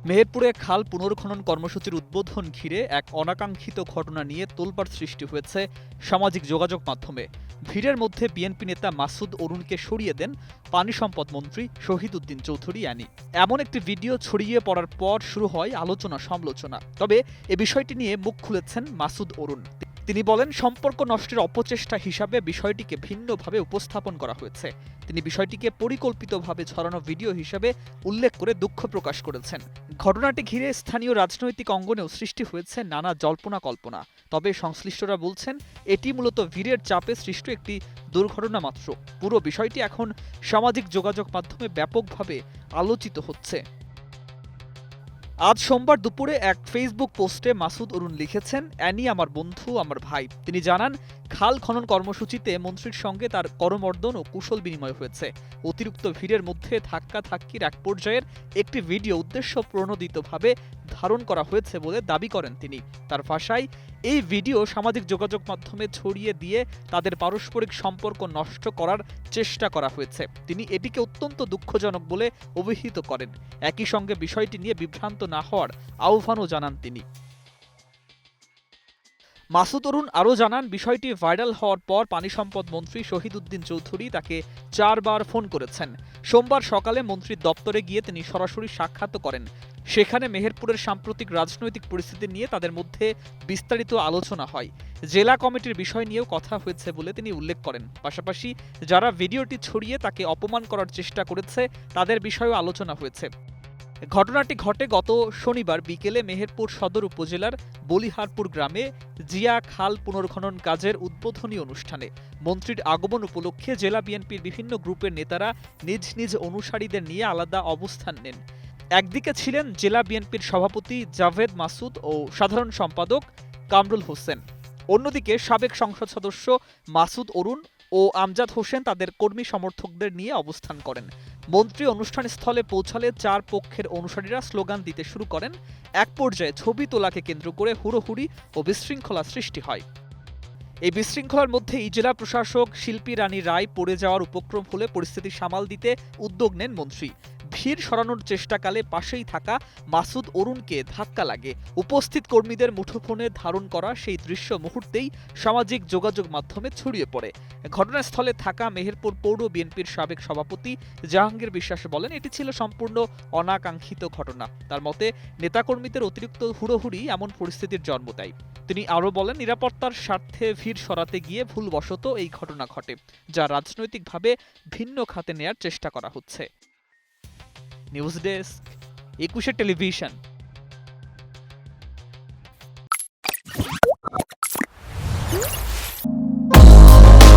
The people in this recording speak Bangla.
মেহেরপুরে খাল পুনর্খনন কর্মসূচির উদ্বোধন ঘিরে এক অনাকাঙ্ক্ষিত ঘটনা নিয়ে তোলপাড় সৃষ্টি হয়েছে সামাজিক যোগাযোগ মাধ্যমে। ভিড়ের মধ্যে বিএনপি নেতা মাসুদ অরুণকে সরিয়ে দেন পানি সম্পদ মন্ত্রী শহীদ উদ্দিন চৌধুরী অ্যানি। এমন একটি ভিডিও ছড়িয়ে পড়ার পর শুরু হয় আলোচনা সমালোচনা। তবে এ বিষয়টি নিয়ে মুখ খুলেছেন মাসুদ অরুণ। তিনি বলেন, সম্পর্ক নষ্টের অপচেষ্টা হিসাবে বিষয়টিকে ভিন্নভাবে উপস্থাপন করা হয়েছে। তিনি বিষয়টিকে পরিকল্পিতভাবে ছড়ানো ভিডিও হিসাবে উল্লেখ করে দুঃখ প্রকাশ করেছেন। ঘটনাটি ঘিরে স্থানীয় রাজনৈতিক অঙ্গনেও সৃষ্টি হয়েছে নানা জল্পনা কল্পনা। তবে সংশ্লিষ্টরা বলছেন, এটি মূলত ভিড়ের চাপে সৃষ্ট একটি দুর্ঘটনা মাত্র। পুরো বিষয়টি এখন সামাজিক যোগাযোগ মাধ্যমে ব্যাপকভাবে আলোচিত হচ্ছে। আজ সোমবার দুপুরে এক ফেসবুক পোস্টে মাসুদ অরুণ লিখেছেন, অ্যানি আমার বন্ধু, আমার ভাই। তিনি জানান, খাল খনন কর্মসূচিতে মন্ত্রীর সঙ্গে তার করমর্দন ও কুশল বিনিময় হয়েছে। অতিরিক্ত ভিড়ের মধ্যে ধাক্কাধাক্কির এক পর্যায়ের একটি ভিডিও উদ্দেশ্য প্রণোদিতভাবে ধারণ করা হয়েছে বলে দাবি করেন তিনি। তার ভাষায়, এই ভিডিও সামাজিক যোগাযোগ মাধ্যমে ছড়িয়ে দিয়ে তাদের পারস্পরিক সম্পর্ক নষ্ট করার চেষ্টা করা হয়েছে। তিনি এটিকে অত্যন্ত দুঃখজনক বলে অভিহিত করেন। একই সঙ্গে বিষয়টি নিয়ে বিভ্রান্ত না হওয়ার আহ্বানও জানান তিনি। মাসুদ অরুণ আরও জানান, বিষয়টি ভাইরাল হওয়ার পর পানি সম্পদ মন্ত্রী শহীদ উদ্দিন চৌধুরী তাকে 4 বার ফোন করেছেন। সোমবার সকালে মন্ত্রীর দপ্তরে গিয়ে তিনি সরাসরি সাক্ষাৎ করেন। সেখানে মেহেরপুরের সাম্প্রতিক রাজনৈতিক পরিস্থিতি নিয়ে তাদের মধ্যে বিস্তারিত আলোচনা হয়। জেলা কমিটির বিষয় নিয়েও কথা হয়েছে বলে তিনি উল্লেখ করেন। পাশাপাশি যারা ভিডিওটি ছড়িয়ে তাকে অপমান করার চেষ্টা করেছে তাদের বিষয়েও আলোচনা হয়েছে। ঘটনাটি ঘটে গত শনিবার বিকেলে মেহেরপুর সদর উপজেলার বলিহারপুর গ্রামে জিয়া খাল পুনর্খনন কাজের উদ্বোধনী অনুষ্ঠানে। মন্ত্রীর আগমন উপলক্ষে জেলা বিএনপির বিভিন্ন গ্রুপের নেতারা নিজ নিজ অনুসারীদের নিয়ে আলাদা অবস্থান নেন। একদিকে ছিলেন জেলা বিএনপির সভাপতি জাভেদ মাসুদ ও সাধারণ সম্পাদক কামরুল হোসেন। অন্যদিকে সাবেক সংসদ সদস্য মাসুদ অরুণ ও আমজাদ হোসেন তাদের কর্মী সমর্থকদের নিয়ে অবস্থান করেন। মন্ত্রী অনুষ্ঠানস্থলে পৌঁছালে 4 পক্ষের অনুসারীরা স্লোগান দিতে শুরু করেন। এক পর্যায়ে ছবি তোলাকে কেন্দ্র করে হুড়োহুড়ি ও বিশৃঙ্খলা সৃষ্টি হয়। এই বিশৃঙ্খলার মধ্যে জেলা প্রশাসক শিল্পী রানী রায় পড়ে যাওয়ার উপক্রম হলে পরিস্থিতি সামাল দিতে উদ্যোগ নেন মন্ত্রী। ভিড় সরানোর চেষ্টাকালে পাশেই থাকা মাসুদ অরুণকে ধাক্কা লাগে। উপস্থিত কর্মীদের মুঠোফোনে ধারণ করা সেই দৃশ্য মুহূর্তেই সামাজিক যোগাযোগ মাধ্যমে ছড়িয়ে পড়ে। ঘটনাস্থলে থাকা মেহেরপুর পৌর বিএনপির সাবেক সভাপতি জাহাঙ্গীর বিশ্বাস বলেন, এটি ছিল সম্পূর্ণ অনাকাঙ্ক্ষিত ঘটনা। তার মতে, নেতাকর্মীদের অতিরিক্ত হুড়োহুড়ি এমন পরিস্থিতির জন্ম দেয়। তিনি আরও বলেন, নিরাপত্তার স্বার্থে ভিড় সরাতে গিয়ে ভুলবশত এই ঘটনা ঘটে, যা রাজনৈতিকভাবে ভিন্ন খাতে নেয়ার চেষ্টা করা হচ্ছে। News desk, 21 television.